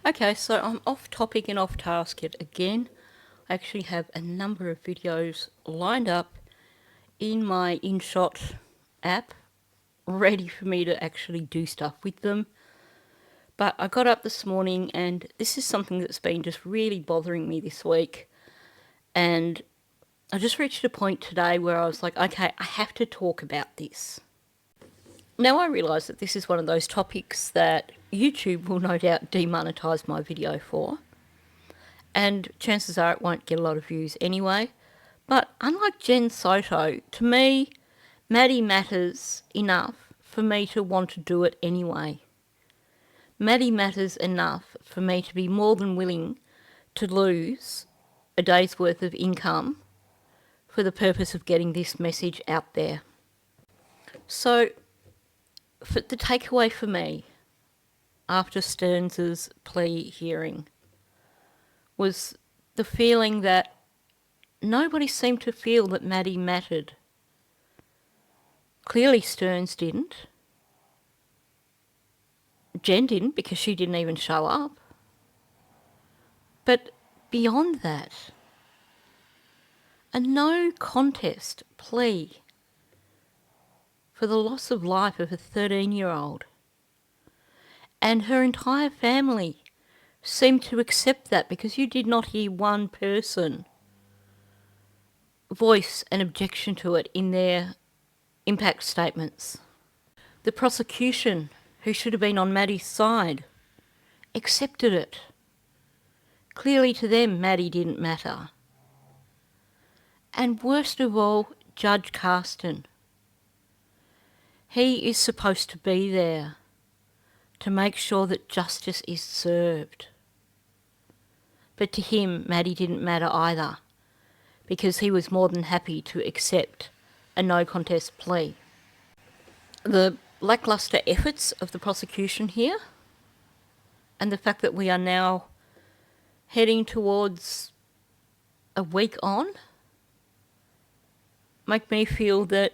Okay, so I'm off topic and off task yet again. I actually have a number of videos lined up in my InShot app, ready for me to actually do stuff with them. But I got up this morning and this is something that's been just really bothering me this week. And I just reached a point today where I was like, okay, I have to talk about this. Now I realise that this is one of those topics that YouTube will no doubt demonetise my video for. And chances are it won't get a lot of views anyway. But unlike Jen Soto, to me, Maddie matters enough for me to want to do it anyway. Maddie matters enough for me to be more than willing to lose a day's worth of income for the purpose of getting this message out there. So, the takeaway for me after Stearns's plea hearing was the feeling that nobody seemed to feel that Maddie mattered. Clearly Stearns didn't. Jen didn't because she didn't even show up. But beyond that, a no contest plea for the loss of life of a 13-year-old. And her entire family seemed to accept that because you did not hear one person voice an objection to it in their impact statements. The prosecution, who should have been on Maddie's side, accepted it. Clearly to them, Maddie didn't matter. And worst of all, Judge Carston. He is supposed to be there to make sure that justice is served. But to him, Maddie didn't matter either, because he was more than happy to accept a no contest plea. The lacklustre efforts of the prosecution here, and the fact that we are now heading towards a week on, make me feel that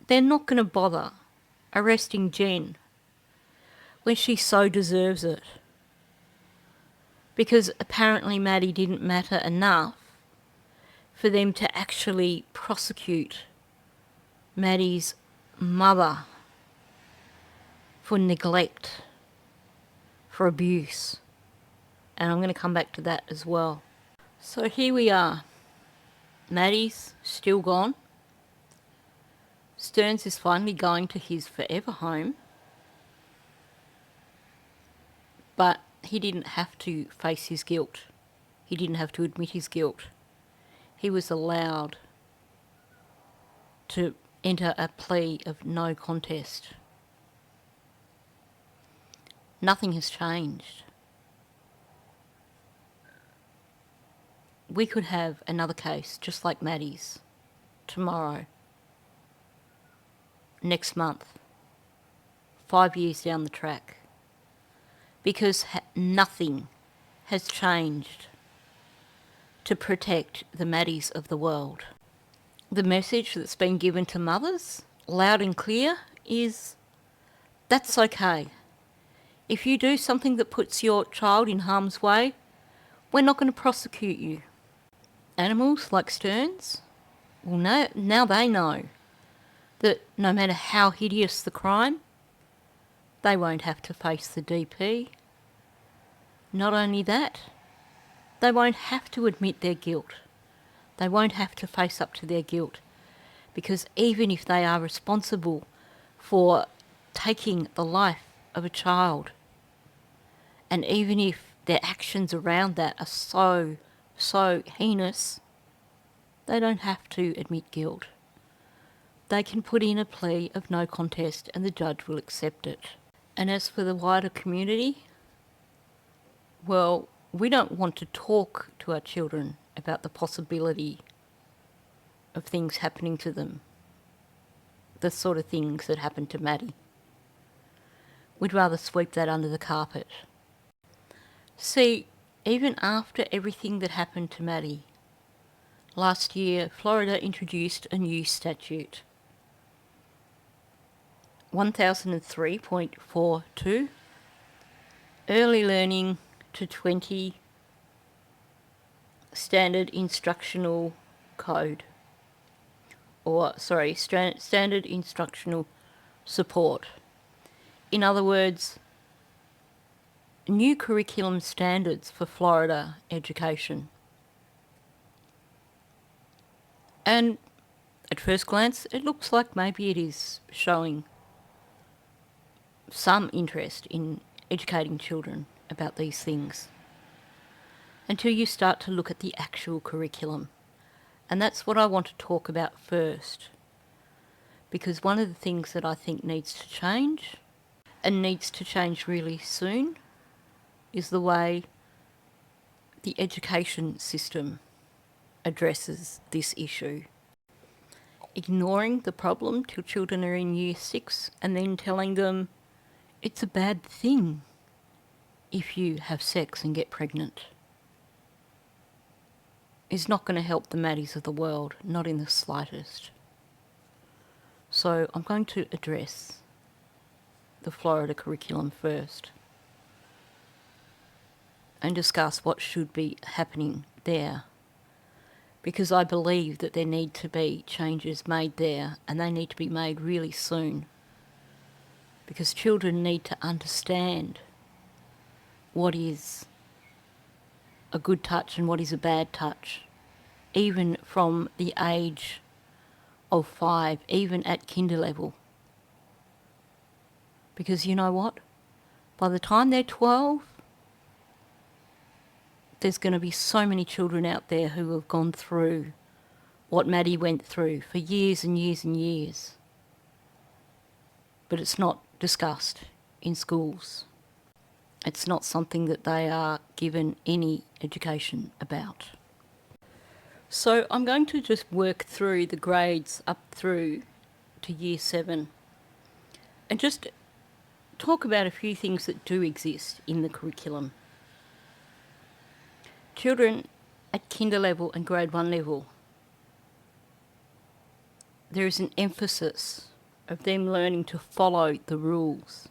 they're not going to bother arresting Jen when she so deserves it. Because apparently Maddie didn't matter enough for them to actually prosecute Maddie's mother for neglect, for abuse. And I'm going to come back to that as well. So here we are. Maddie's still gone. Stearns is finally going to his forever home. But he didn't have to face his guilt. He didn't have to admit his guilt. He was allowed to enter a plea of no contest. Nothing has changed. We could have another case just like Maddie's tomorrow, next month, 5 years down the track, because nothing has changed to protect the Maddies of the world. The message that's been given to mothers, loud and clear, is that's okay. If you do something that puts your child in harm's way, we're not going to prosecute you. Animals like Stearns, well, now they know that no matter how hideous the crime, they won't have to face the DP. Not only that, they won't have to admit their guilt. They won't have to face up to their guilt, because even if they are responsible for taking the life of a child, and even if their actions around that are so heinous, they don't have to admit guilt. They can put in a plea of no contest and the judge will accept it. And as for the wider community, well, we don't want to talk to our children about the possibility of things happening to them, the sort of things that happened to Maddie. We'd rather sweep that under the carpet. See, even after everything that happened to Maddie, last year Florida introduced a new statute, 1003.42, Early Learning to 20 standard instructional code, or standard instructional support. In other words, new curriculum standards for Florida education. And at first glance, it looks like maybe it is showing some interest in educating children about these things, until you start to look at the actual curriculum. And that's what I want to talk about first, because one of the things that I think needs to change, and needs to change really soon, is the way the education system addresses this issue. Ignoring the problem till children are in year 6 and then telling them it's a bad thing if you have sex and get pregnant is not going to help the Maddies of the world, not in the slightest. So I'm going to address the Florida curriculum first and discuss what should be happening there, because I believe that there need to be changes made there, and they need to be made really soon, because children need to understand what is a good touch and what is a bad touch, even from the age of 5, even at kinder level. Because you know what? By the time they're 12, there's going to be so many children out there who have gone through what Maddie went through for years and years and years. But it's not discussed in schools. It's not something that they are given any education about. So I'm going to just work through the grades up through to year 7 and just talk about a few things that do exist in the curriculum. Children at kinder level and grade 1 level, there is an emphasis of them learning to follow the rules,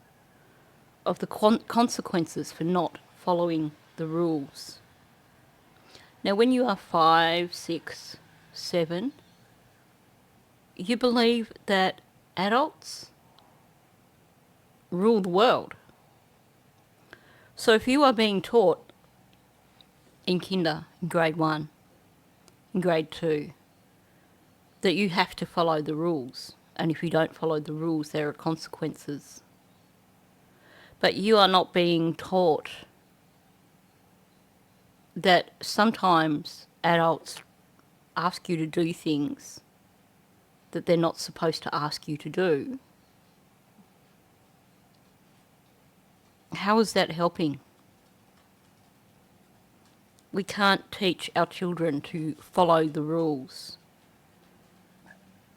of the consequences for not following the rules. Now, when you are 5, 6, 7, you believe that adults rule the world. So if you are being taught in kinder, in grade 1, in grade 2, that you have to follow the rules, and if you don't follow the rules, there are consequences. But you are not being taught that sometimes adults ask you to do things that they're not supposed to ask you to do. How is that helping? We can't teach our children to follow the rules,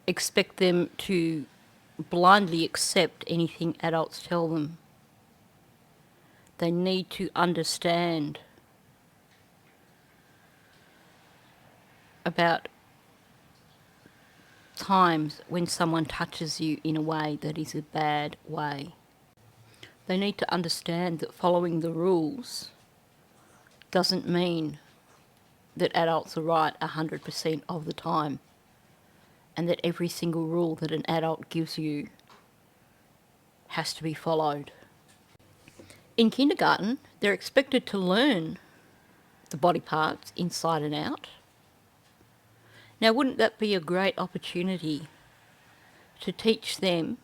expect them to blindly accept anything adults tell them. They need to understand about times when someone touches you in a way that is a bad way. They need to understand that following the rules doesn't mean that adults are right 100% of the time, and that every single rule that an adult gives you has to be followed. In kindergarten, they're expected to learn the body parts inside and out. Now, wouldn't that be a great opportunity to teach them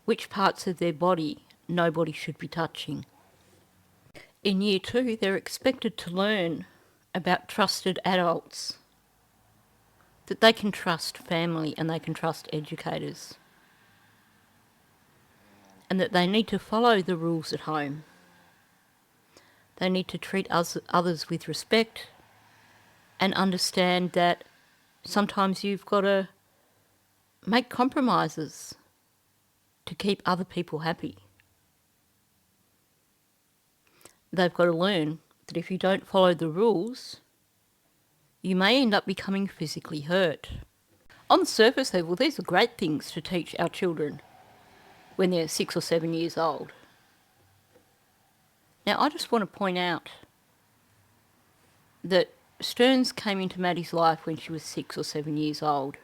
which parts of their body nobody should be touching? In year 2, they're expected to learn about trusted adults, that they can trust family and they can trust educators, and that they need to follow the rules at home. They need to treat others with respect and understand that sometimes you've got to make compromises to keep other people happy. They've got to learn that if you don't follow the rules, you may end up becoming physically hurt. On the surface level, these are great things to teach our children when they're 6 or 7 years old. Now, I just want to point out that Stearns came into Maddie's life when she was 6 or 7 years old.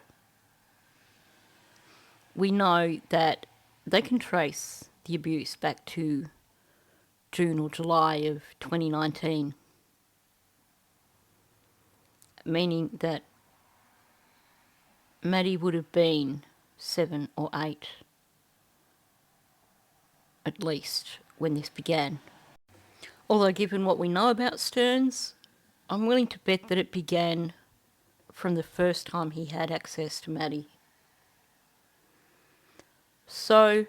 We know that they can trace the abuse back to June or July of 2019, meaning that Maddie would have been 7 or 8 at least when this began. Although given what we know about Stearns, I'm willing to bet that it began from the first time he had access to Maddie. So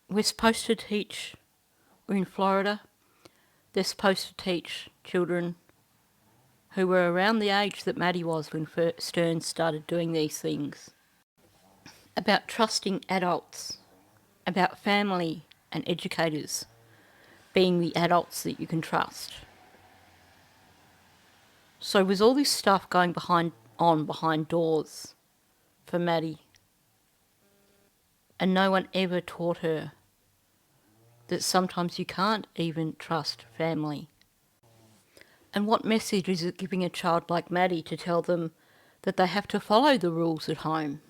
we're supposed to teach, we're in Florida, they're supposed to teach children who were around the age that Maddie was when Stearns started doing these things, about trusting adults, about family and educators being the adults that you can trust. So was all this stuff going behind doors for Maddie, and no one ever taught her that sometimes you can't even trust family? And what message is it giving a child like Maddie to tell them that they have to follow the rules at home?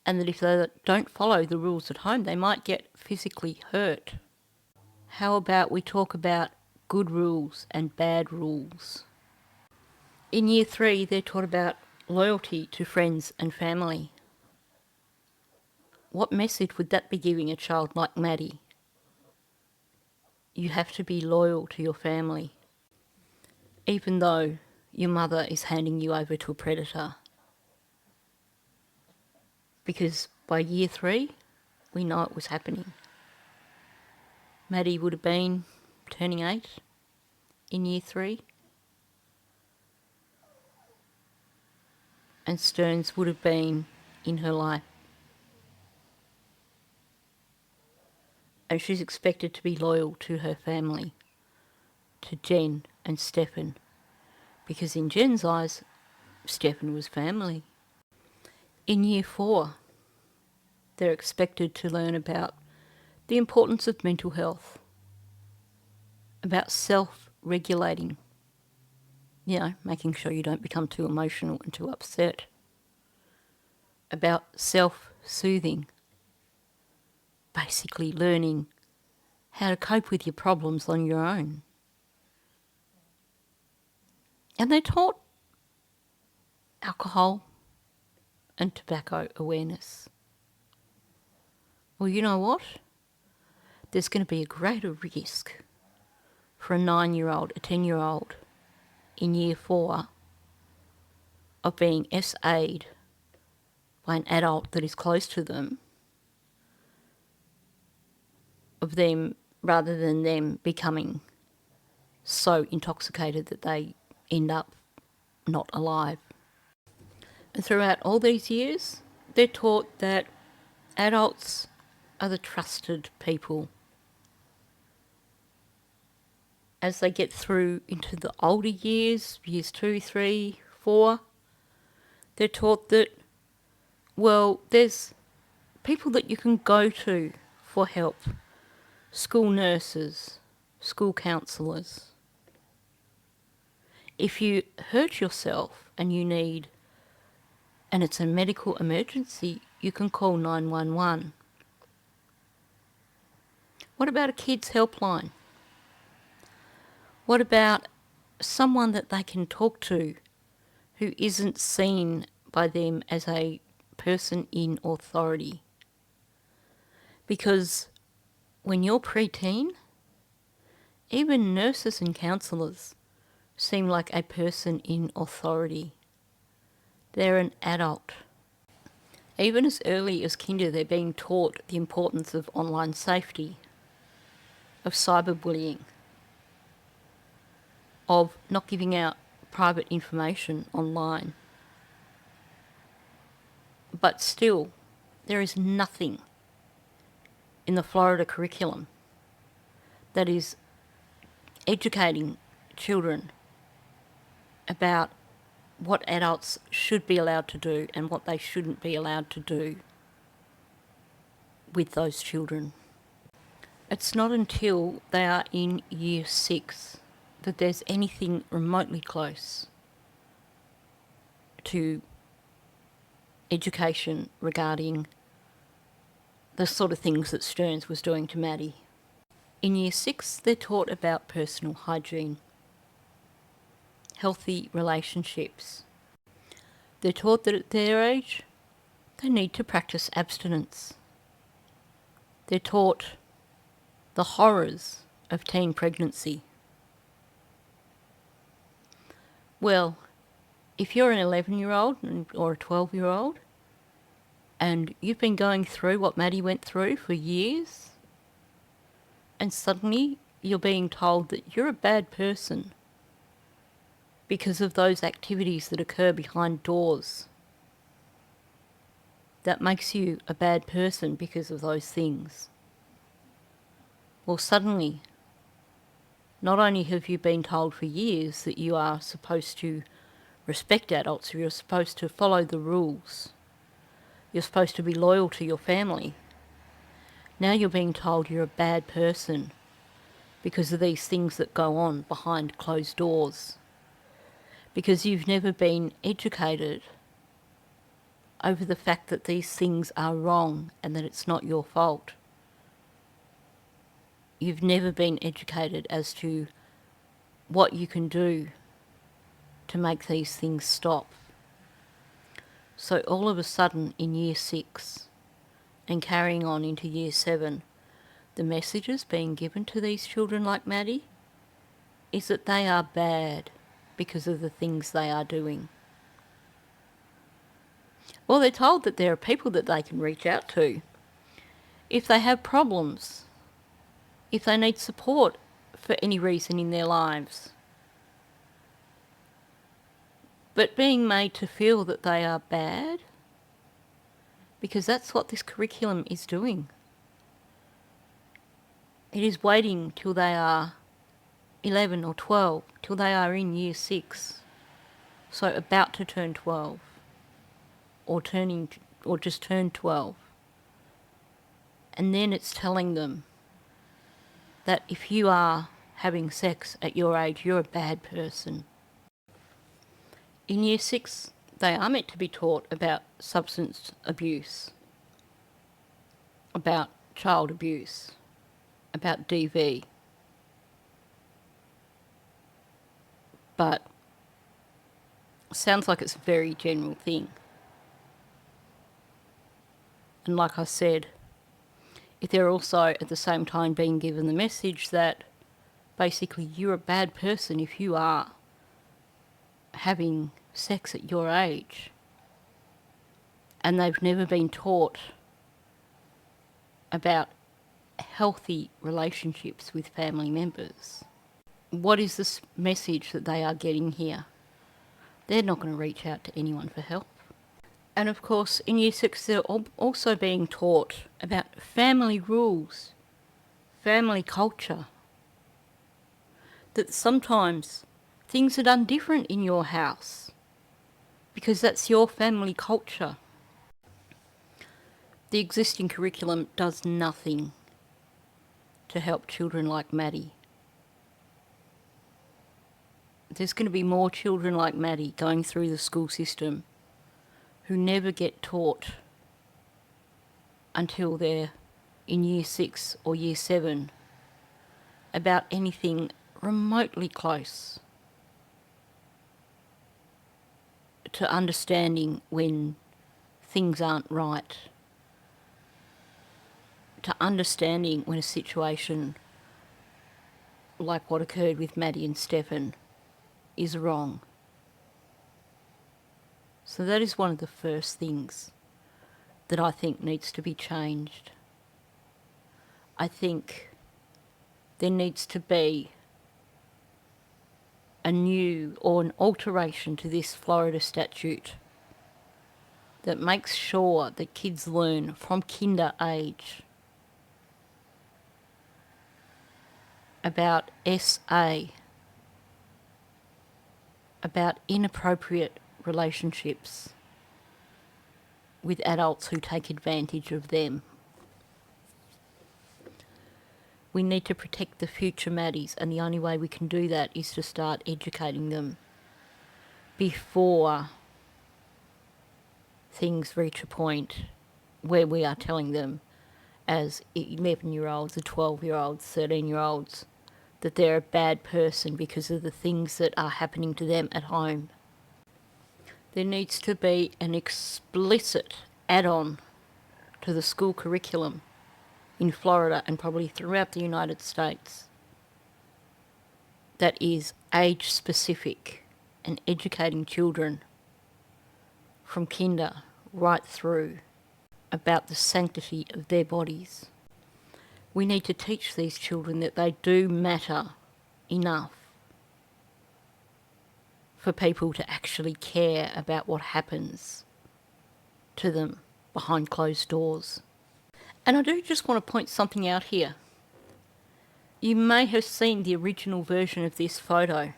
And that if they don't follow the rules at home, they might get physically hurt. How about we talk about good rules and bad rules? In Year 3, they're taught about loyalty to friends and family. What message would that be giving a child like Maddie? You have to be loyal to your family, even though your mother is handing you over to a predator. Because by Year 3, we know it was happening. Maddie would have been turning 8 in Year 3. And Stearns would have been in her life. And she's expected to be loyal to her family, to Jen and Stefan, because in Jen's eyes, Stefan was family. In Year 4, they're expected to learn about the importance of mental health, about self-regulating, making sure you don't become too emotional and too upset, about self-soothing, basically learning how to cope with your problems on your own. And they're taught alcohol and tobacco awareness. Well, you know what? There's going to be a greater risk for a 9-year-old, a 10-year-old in Year 4 of being SA'd by an adult that is close to them, of them, rather than them becoming so intoxicated that they end up not alive. And throughout all these years, they're taught that adults are the trusted people. As they get through into the older years, years 2, 3, 4, they're taught that, well, there's people that you can go to for help. School nurses, school counsellors. If you hurt yourself and it's a medical emergency, you can call 911. What about a kids' helpline? What about someone that they can talk to who isn't seen by them as a person in authority? Because when you're preteen, even nurses and counsellors seem like a person in authority. They're an adult. Even as early as kinder, they're being taught the importance of online safety, of cyberbullying, of not giving out private information online. But still, there is nothing in the Florida curriculum that is educating children about what adults should be allowed to do and what they shouldn't be allowed to do with those children. It's not until they are in year 6 that there's anything remotely close to education regarding the sort of things that Stearns was doing to Maddie. In year 6, they're taught about personal hygiene, healthy relationships. They're taught that at their age, they need to practice abstinence. They're taught the horrors of teen pregnancy. Well, if you're an 11-year-old or a 12-year-old and you've been going through what Maddie went through for years, and suddenly you're being told that you're a bad person because of those activities that occur behind doors, that makes you a bad person because of those things. Well, suddenly, not only have you been told for years that you are supposed to respect adults, you're supposed to follow the rules, you're supposed to be loyal to your family, now you're being told you're a bad person because of these things that go on behind closed doors, because you've never been educated over the fact that these things are wrong and that it's not your fault. You've never been educated as to what you can do to make these things stop. So all of a sudden in year 6 and carrying on into year 7, the messages being given to these children like Maddie is that they are bad because of the things they are doing. Well, they're told that there are people that they can reach out to if they have problems, if they need support for any reason in their lives. But being made to feel that they are bad, because that's what this curriculum is doing. It is waiting till they are 11 or 12, till they are in year 6, so about to turn 12, or just turned 12. And then it's telling them that if you are having sex at your age, you're a bad person. In year 6, they are meant to be taught about substance abuse, about child abuse, about DV. But sounds like it's a very general thing. And like I said, if they're also at the same time being given the message that basically you're a bad person if you are having sex at your age, and they've never been taught about healthy relationships with family members. What is this message that they are getting here? They're not going to reach out to anyone for help. And of course, in year 6, they're also being taught about family rules, family culture, that sometimes things are done different in your house because that's your family culture. The existing curriculum does nothing to help children like Maddie. There's going to be more children like Maddie going through the school system who never get taught until they're in year 6 or year 7 about anything remotely close to understanding when things aren't right, to understanding when a situation like what occurred with Maddie and Stefan is wrong. So that is one of the first things that I think needs to be changed. I think there needs to be a new or an alteration to this Florida statute that makes sure that kids learn from kinder age about SA, about inappropriate relationships with adults who take advantage of them. We need to protect the future Maddies, and the only way we can do that is to start educating them before things reach a point where we are telling them as 11-year-olds or 12-year-olds, 13-year-olds, that they're a bad person because of the things that are happening to them at home. There needs to be an explicit add-on to the school curriculum in Florida and probably throughout the United States that is age specific and educating children from kinder right through about the sanctity of their bodies. We need to teach these children that they do matter enough for people to actually care about what happens to them behind closed doors. And I do just want to point something out here. You may have seen the original version of this photo.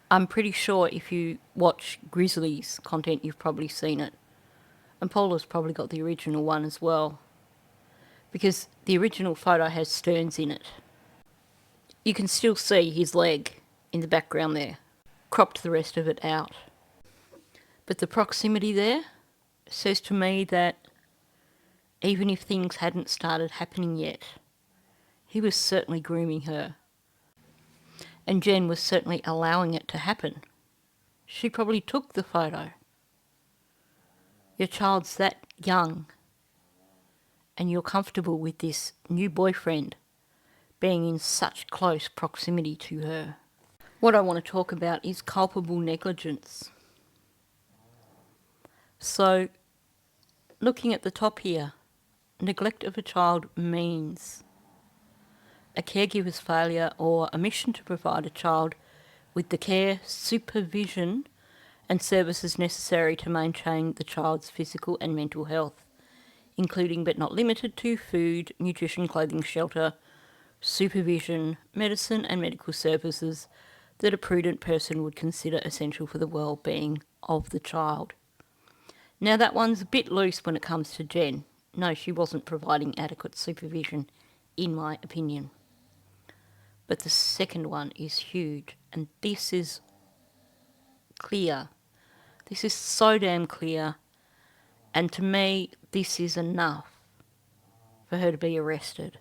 I'm pretty sure if you watch Grizzly's content, you've probably seen it. And Paula's probably got the original one as well, because the original photo has Stearns in it. You can still see his leg in the background there. Cropped the rest of it out. But the proximity there says to me that even if things hadn't started happening yet, he was certainly grooming her. And Jen was certainly allowing it to happen. She probably took the photo. Your child's that young and you're comfortable with this new boyfriend being in such close proximity to her. What I want to talk about is culpable negligence. So, looking at the top here, neglect of a child means a caregiver's failure or omission to provide a child with the care, supervision and services necessary to maintain the child's physical and mental health, including but not limited to food, nutrition, clothing, shelter, supervision, medicine and medical services that a prudent person would consider essential for the well-being of the child. Now that one's a bit loose when it comes to Jen. No, she wasn't providing adequate supervision, in my opinion. But the second one is huge, and this is clear. This is so damn clear, and to me, this is enough for her to be arrested.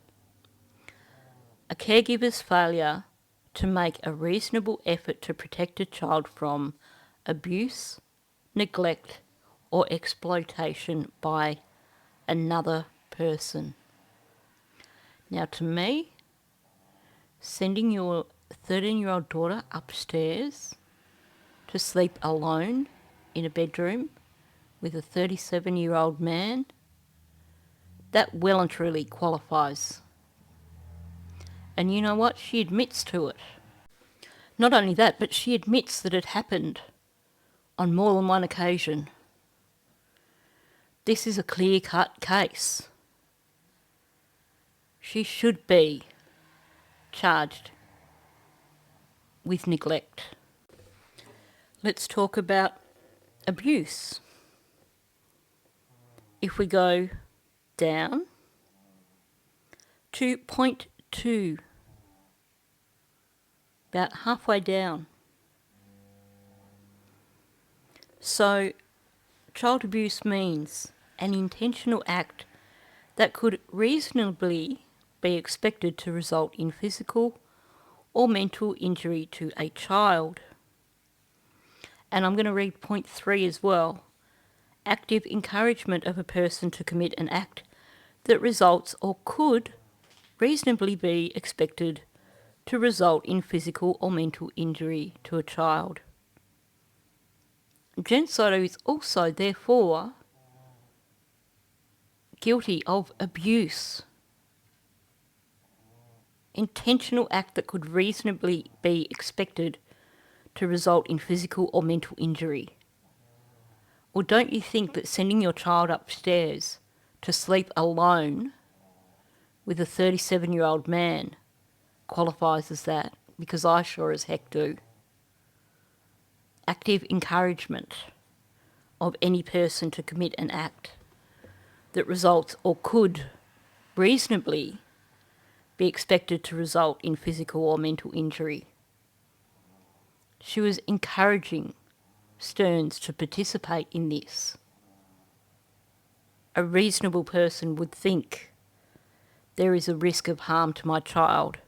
A caregiver's failure to make a reasonable effort to protect a child from abuse, neglect, or exploitation by another person. Now, to me, sending your 13-year-old daughter upstairs to sleep alone in a bedroom with a 37-year-old man, that well and truly qualifies. And you know what? She admits to it. Not only that, but she admits that it happened on more than one occasion. This is a clear-cut case. She should be charged with neglect. Let's talk about abuse. If we go down to point 2, about halfway down. So, child abuse means an intentional act that could reasonably be expected to result in physical or mental injury to a child. And I'm going to read point 3 as well. Active encouragement of a person to commit an act that results or could reasonably be expected to result in physical or mental injury to a child. Jen Soto is also, therefore, guilty of abuse. Intentional act that could reasonably be expected to result in physical or mental injury. Or don't you think that sending your child upstairs to sleep alone with a 37-year-old man qualifies as that? Because I sure as heck do. Active encouragement of any person to commit an act that results or could reasonably be expected to result in physical or mental injury. She was encouraging Stearns to participate in this. A reasonable person would think there is a risk of harm to my child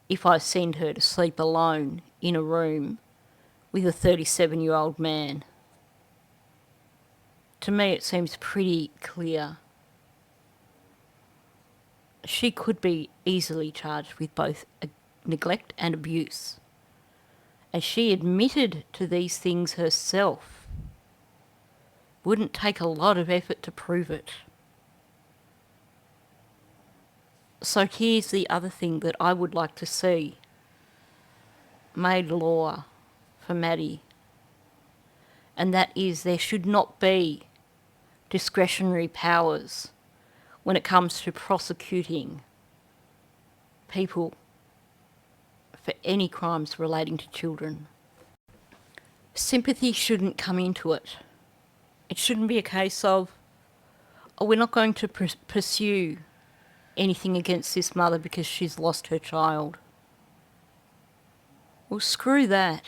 if I send her to sleep alone in a room with a 37-year-old man. To me, it seems pretty clear. She could be easily charged with both neglect and abuse, as she admitted to these things herself. Wouldn't take a lot of effort to prove it. So here's the other thing that I would like to see made law for Maddie, and that is there should not be discretionary powers when it comes to prosecuting people for any crimes relating to children. Sympathy shouldn't come into it. It shouldn't be a case of, oh, we're not going to pursue anything against this mother because she's lost her child. Well, screw that.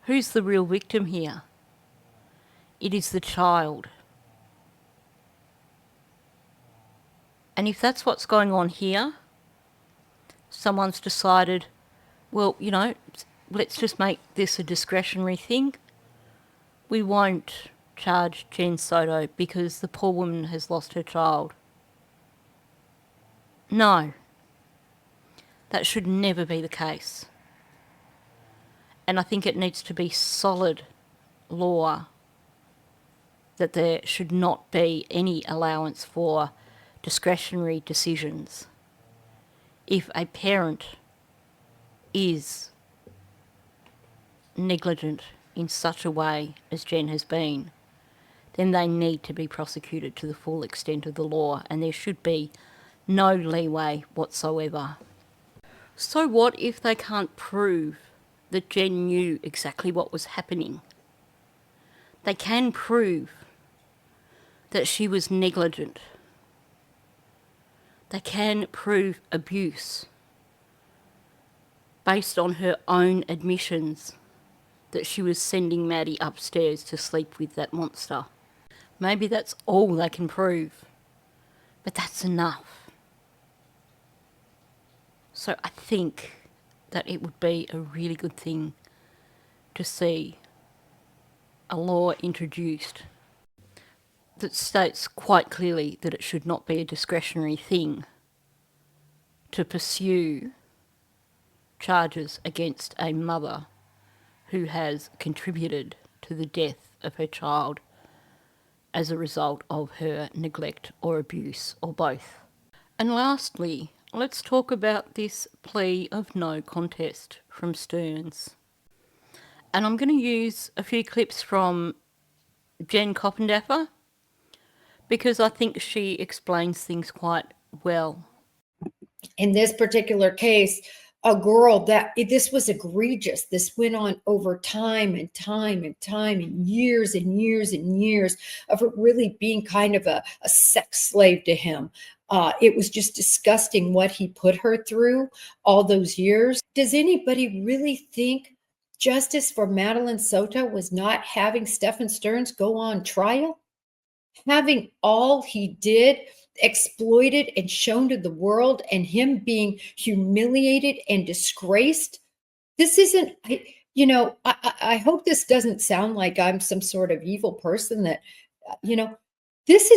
Who's the real victim here? It is the child. And if that's what's going on here, someone's decided, well, let's just make this a discretionary thing. We won't charge Jen Soto because the poor woman has lost her child. No. That should never be the case. And I think it needs to be solid law that there should not be any allowance for discretionary decisions. If a parent is negligent in such a way as Jen has been, then they need to be prosecuted to the full extent of the law, and there should be no leeway whatsoever. So what if they can't prove that Jen knew exactly what was happening? They can prove that she was negligent. They can prove abuse based on her own admissions that she was sending Maddie upstairs to sleep with that monster. Maybe that's all they can prove, but that's enough. So I think that it would be a really good thing to see a law introduced that states quite clearly that it should not be a discretionary thing to pursue charges against a mother who has contributed to the death of her child as a result of her neglect or abuse, or both. And lastly, let's talk about this plea of no contest from Stearns. And I'm going to use a few clips from Jen Coppendaffer because I think she explains things quite well. In this particular case, a girl this was egregious. This went on over time and time and time and years and years and years of it really being kind of a sex slave to him. It was just disgusting what he put her through all those years. Does anybody really think justice for Madeline Soto was not having Stephen Stearns go on trial? Having all he did exploited and shown to the world, and him being humiliated and disgraced. This isn't, I hope this doesn't sound like I'm some sort of evil person that, this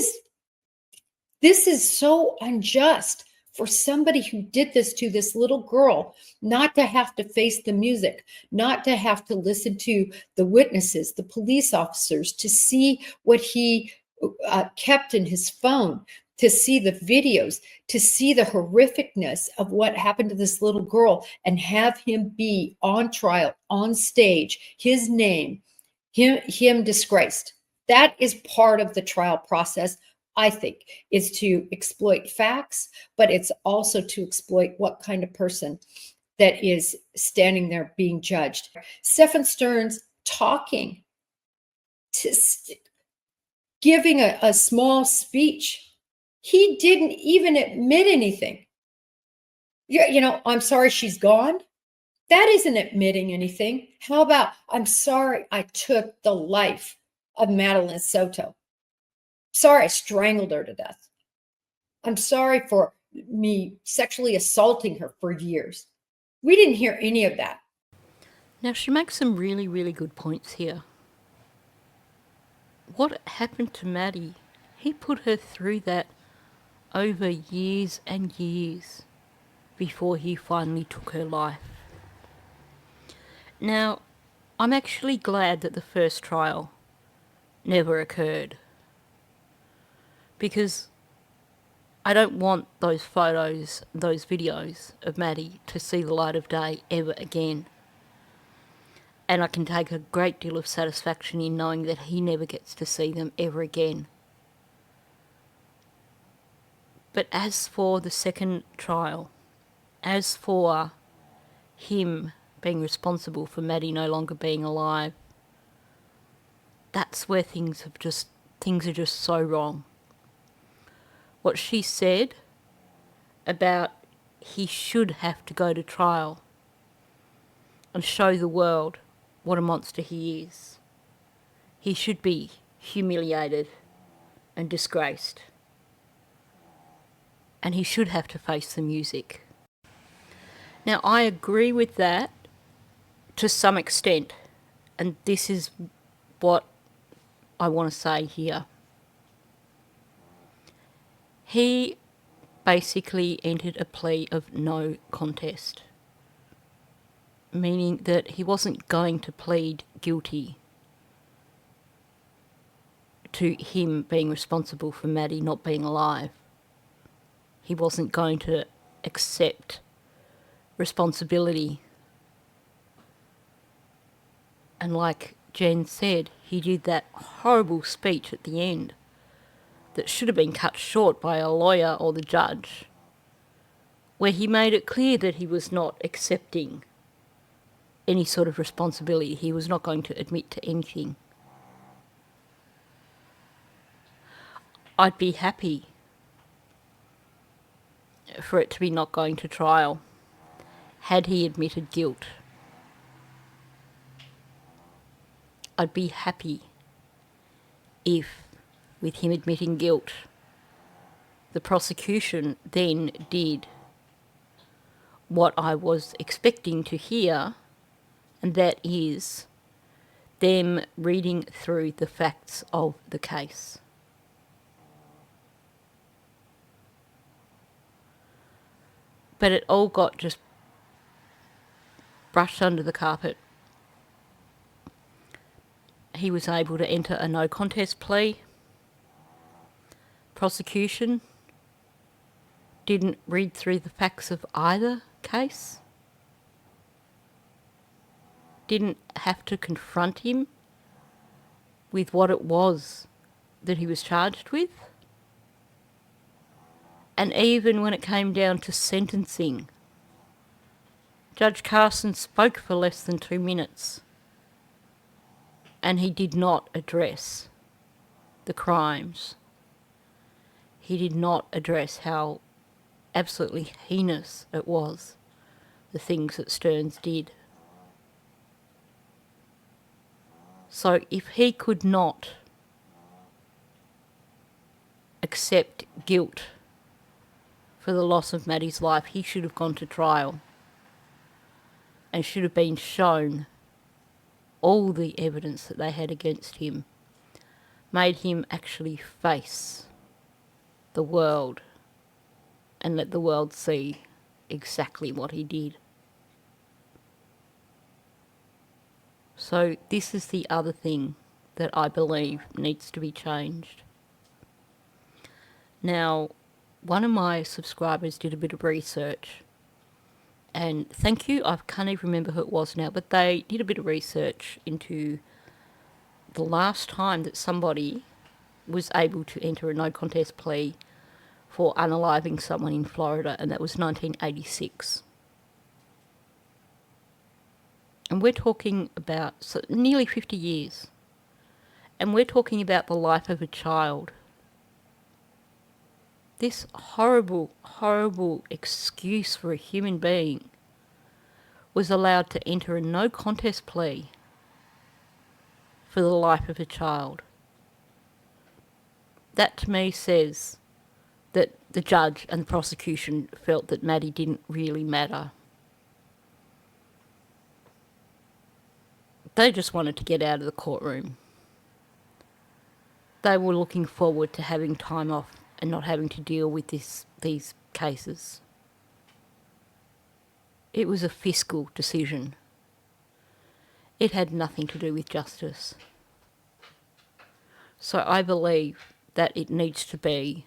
is so unjust for somebody who did this to this little girl, not to have to face the music, not to have to listen to the witnesses, the police officers, to see what he kept in his phone, to see the videos, to see the horrificness of what happened to this little girl, and have him be on trial, on stage, his name, him disgraced. That is part of the trial process, I think, is to exploit facts, but it's also to exploit what kind of person that is standing there being judged. Stephen Stearns talking, giving a small speech. He didn't even admit anything. I'm sorry she's gone. That isn't admitting anything. How about, I'm sorry I took the life of Madeline Soto. Sorry I strangled her to death. I'm sorry for me sexually assaulting her for years. We didn't hear any of that. Now, she makes some really, really good points here. What happened to Maddie? He put her through that over years and years before he finally took her life. Now, I'm actually glad that the first trial never occurred, because I don't want those photos, those videos of Maddie to see the light of day ever again. And I can take a great deal of satisfaction in knowing that he never gets to see them ever again. But as for the second trial, as for him being responsible for Maddie no longer being alive, that's where things are just so wrong. What she said about he should have to go to trial and show the world what a monster he is. He should be humiliated and disgraced. And he should have to face the music. Now, I agree with that to some extent. And this is what I want to say here. He basically entered a plea of no contest, meaning that he wasn't going to plead guilty to him being responsible for Maddie not being alive. He wasn't going to accept responsibility. And like Jen said, he did that horrible speech at the end that should have been cut short by a lawyer or the judge, where he made it clear that he was not accepting any sort of responsibility. He was not going to admit to anything. I'd be happy for it to be not going to trial had he admitted guilt. I'd be happy if, with him admitting guilt, the prosecution then did what I was expecting to hear, and that is them reading through the facts of the case. But it all got just brushed under the carpet. He was able to enter a no contest plea. Prosecution didn't read through the facts of either case. Didn't have to confront him with what it was that he was charged with. And even when it came down to sentencing, Judge Carson spoke for less than 2 minutes, and he did not address the crimes. He did not address how absolutely heinous it was, the things that Stearns did. So if he could not accept guilt for the loss of Maddie's life, he should have gone to trial and should have been shown all the evidence that they had against him, made him actually face the world and let the world see exactly what he did. So this is the other thing that I believe needs to be changed. Now, one of my subscribers did a bit of research, and thank you, I can't even remember who it was now, but they did a bit of research into the last time that somebody was able to enter a no contest plea for unaliving someone in Florida, and that was 1986. And we're talking about nearly 50 years. And we're talking about the life of a child. This horrible, horrible excuse for a human being was allowed to enter a no contest plea for the life of a child. That to me says that the judge and the prosecution felt that Maddie didn't really matter. They just wanted to get out of the courtroom. They were looking forward to having time off and not having to deal with these cases. It was a fiscal decision. It had nothing to do with justice. So I believe that it needs to be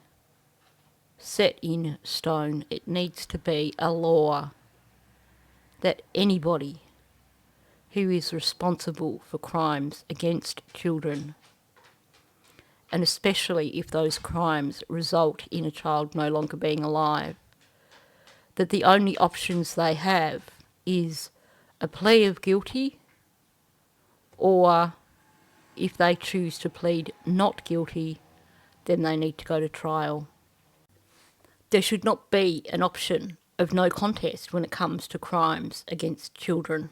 set in stone. It needs to be a law that anybody who is responsible for crimes against children, and especially if those crimes result in a child no longer being alive, that the only options they have is a plea of guilty, or if they choose to plead not guilty, then they need to go to trial. There should not be an option of no contest when it comes to crimes against children.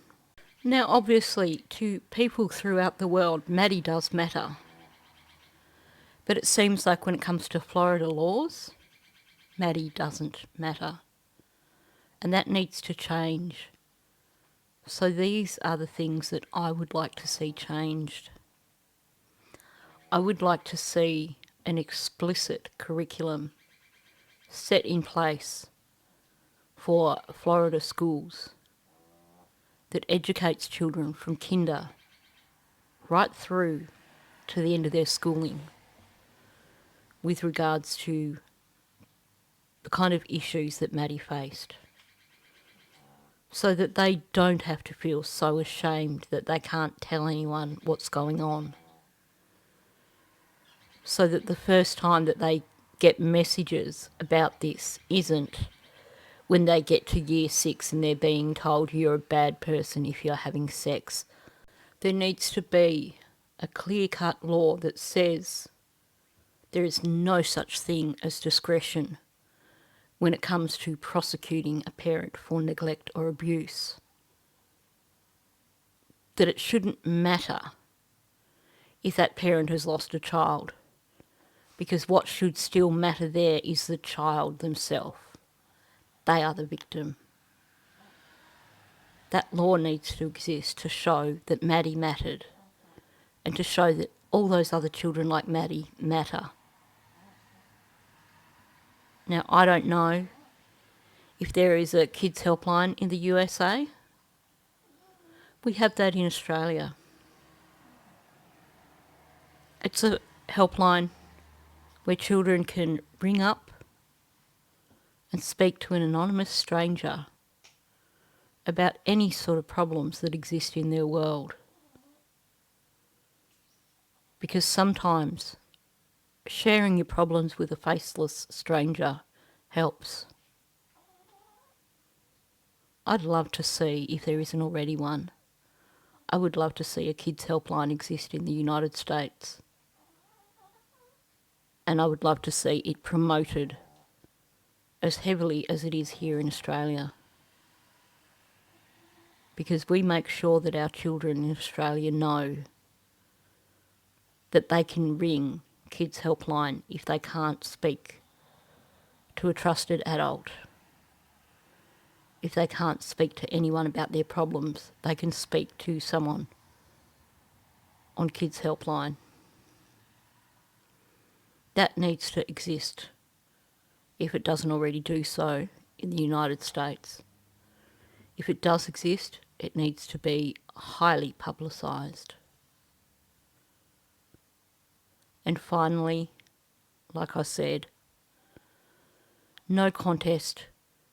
Now, obviously, to people throughout the world, Maddie does matter. But it seems like when it comes to Florida laws, Maddie doesn't matter. And that needs to change. So these are the things that I would like to see changed. I would like to see an explicit curriculum set in place for Florida schools that educates children from kinder right through to the end of their schooling with regards to the kind of issues that Maddie faced, so that they don't have to feel so ashamed that they can't tell anyone what's going on, so that the first time that they get messages about this isn't when they get to year 6 and they're being told you're a bad person if you're having sex. There needs to be a clear-cut law that says there is no such thing as discretion when it comes to prosecuting a parent for neglect or abuse. That it shouldn't matter if that parent has lost a child, because what should still matter there is the child themselves. They are the victim. That law needs to exist to show that Maddie mattered, and to show that all those other children like Maddie matter. Now, I don't know if there is a kids helpline in the USA. We have that in Australia. It's a helpline where children can ring up and speak to an anonymous stranger about any sort of problems that exist in their world. Because sometimes sharing your problems with a faceless stranger helps. I'd love to see, if there isn't already one, I would love to see a kids helpline exist in the United States. And I would love to see it promoted as heavily as it is here in Australia. Because we make sure that our children in Australia know that they can ring Kids Helpline if they can't speak to a trusted adult. If they can't speak to anyone about their problems, they can speak to someone on Kids Helpline. That needs to exist, if it doesn't already do so, in the United States. If it does exist, it needs to be highly publicised. And finally, like I said, no contest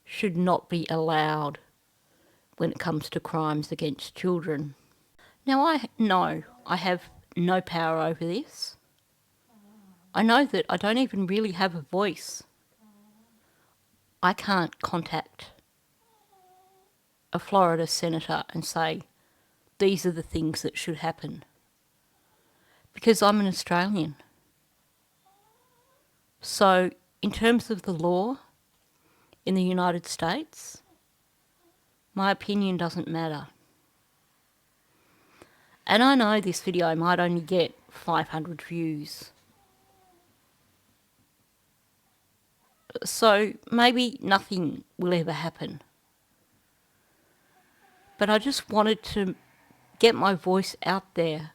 should not be allowed when it comes to crimes against children. Now, I know I have no power over this. I know that I don't even really have a voice. I can't contact a Florida senator and say, these are the things that should happen, because I'm an Australian. So in terms of the law in the United States, my opinion doesn't matter. And I know this video might only get 500 views. So maybe nothing will ever happen. But I just wanted to get my voice out there.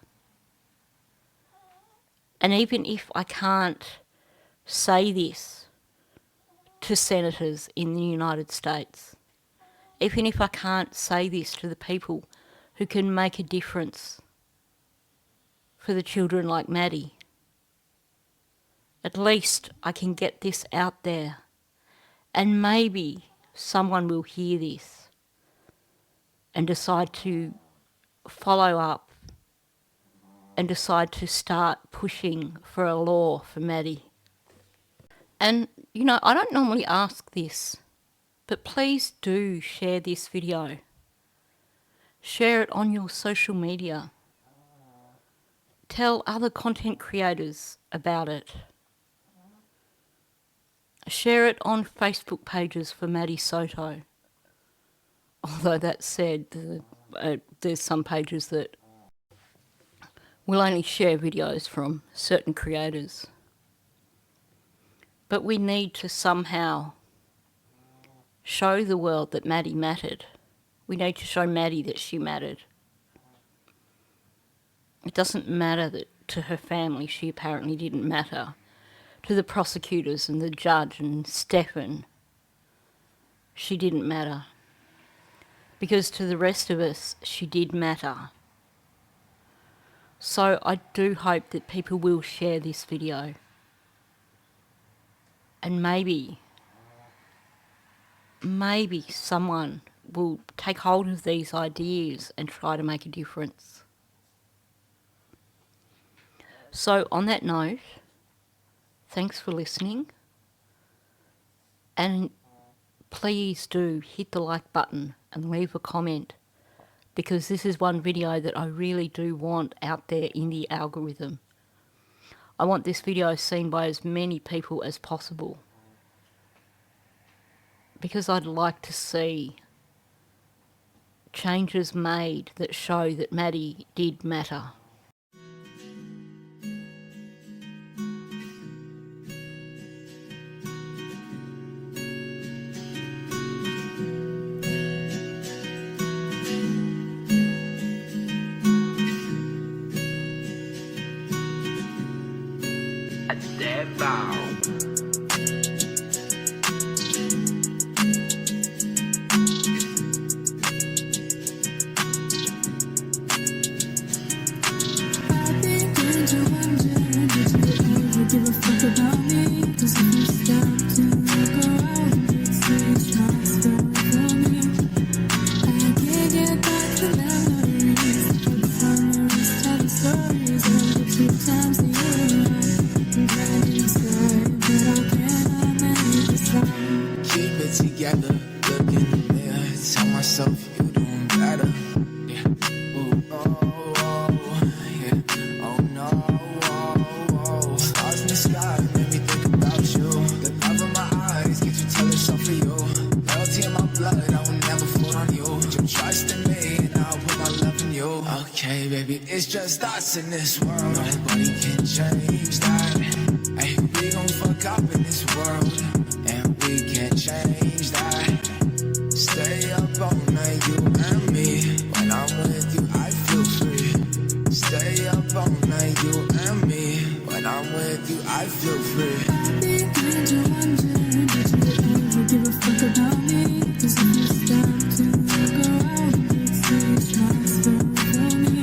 And even if I can't say this to senators in the United States, even if I can't say this to the people who can make a difference for the children like Maddie, at least I can get this out there, and maybe someone will hear this and decide to follow up and decide to start pushing for a law for Maddie. And, you know, I don't normally ask this, but please do share this video. Share it on your social media. Tell other content creators about it. Share it on Facebook pages for Maddie Soto. Although that said, there's some pages that will only share videos from certain creators. But we need to somehow show the world that Maddie mattered. We need to show Maddie that she mattered. It doesn't matter that to her family she apparently didn't matter. To the prosecutors and the judge and Stefan, she didn't matter. Because to the rest of us, she did matter. So I do hope that people will share this video. And maybe someone will take hold of these ideas and try to make a difference. So on that note, thanks for listening. And please do hit the like button and leave a comment, because this is one video that I really do want out there in the algorithm. I want this video seen by as many people as possible, because I'd like to see changes made that show that Maddie did matter. Give a fuck about me, 'cause if you stop to look around, you'd see it's transfer from me. I can't get back the memories, but the memories tell the stories of the 2 times that you were right. I'm glad inside, but I cannot make this right. Keep it together, look in the mirror, tell myself you're doing better. Yeah, ooh, oh, oh, yeah, oh no. Stars in the sky make me think about you. The love in my eyes get you tell yourself for you. Loyalty in my blood, I will never float on you. Put your trust in me and I'll put my love in you. Okay, baby, it's just us in this world. Nobody can change that. Hey, we gon' fuck up in this world, and we can't change that. Stay up all night, you and me. When I'm with you, I feel free. Stay up all night, you and me. When I'm with you, I feel free. I begin to wonder, did you ever give a fuck about me? 'Cause if you stop to look around, you'd see it's transfer from me.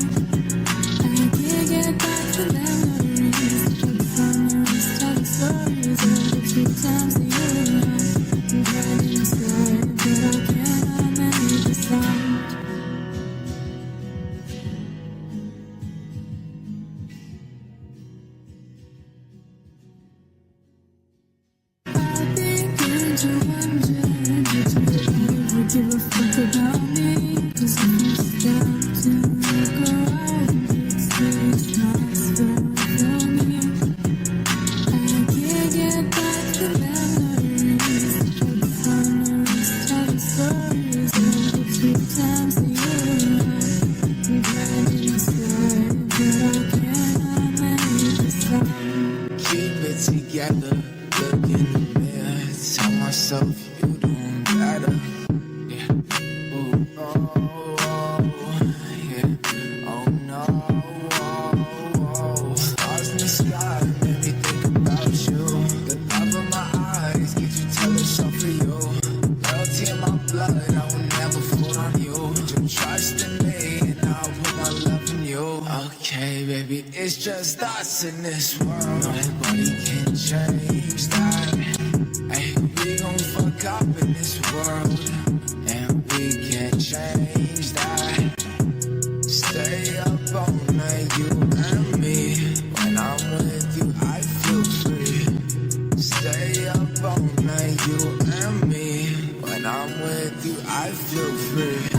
I can't get back the memories, but the memories tell the stories of the 2 times that you were right. I'm glad inside, but I cannot make this it's just us in this world. Nobody can change that. Hey, we gon' fuck up in this world, and we can't change that. Stay up all night, you and me. When I'm with you, I feel free. Stay up all night, you and me. When I'm with you, I feel free.